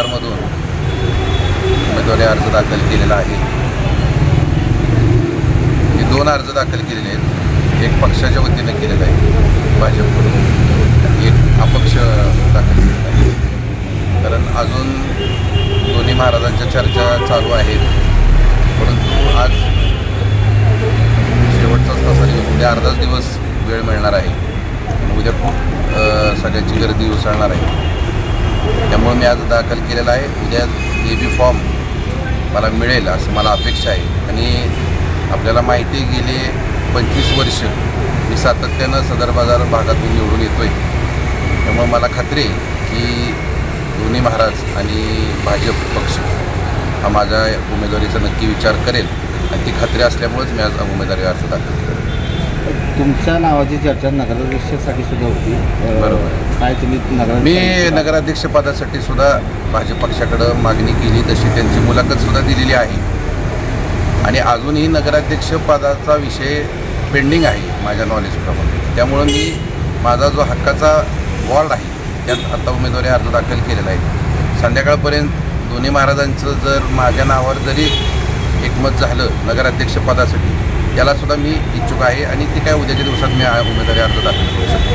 कराडमधून उमेदवारी अर्ज दाखल केलेला आहे. मी 2 अर्ज दाखल केलेले आहेत. एक पक्षाच्या वतीनं केलेला आहे भाजपकडून, एक अपक्ष दाखल केलेला आहे. कारण अजून दोन्ही महाराजांच्या चर्चा चालू आहेत. परंतु आज शेवटचाच तसा दिवस, उद्या अर्धाच दिवस वेळ मिळणार आहे. उद्या खूप सगळ्यांची गर्दी उसळणार आहे. त्यामुळे मी आज दाखल केलेला आहे. उद्या AB फॉर्म मला मिळेल असं मला अपेक्षा आहे. आणि आपल्याला माहिती आहे, गेले 25 वर्ष मी सातत्यानं सदर बाजार भागातून निवडून येतो आहे. त्यामुळे मला खात्री आहे की दोन्ही महाराज आणि भाजप पक्ष हा माझ्या उमेदवारीचा नक्की विचार करेल. आणि ती खात्री असल्यामुळेच मी आज उमेदवारी अर्ज दाखल केला. तुमच्या नावाची चर्चा नगराध्यक्षासाठी सुद्धा होती. बरोबर. काय तुम्ही मी नगराध्यक्षपदासाठी सुद्धा भाजप पक्षाकडं मागणी केली, तशी त्यांची मुलाखतसुद्धा दिलेली आहे. आणि अजूनही नगराध्यक्षपदाचा विषय पेंडिंग आहे माझ्या नॉलेजप्रमाणे. त्यामुळं मी माझा जो हक्काचा वॉर्ड आहे त्यात आता उमेदवारी अर्ज दाखल केलेला आहे. संध्याकाळपर्यंत दोन्ही महाराजांचं जर माझ्या नावावर जरी एकमत झालं नगराध्यक्षपदासाठी, त्यालासुद्धा मी इच्छुक आहे. आणि ती काय उद्याच्या दिवसात मी उमेदवारी अर्ज दाखल करू शकतो.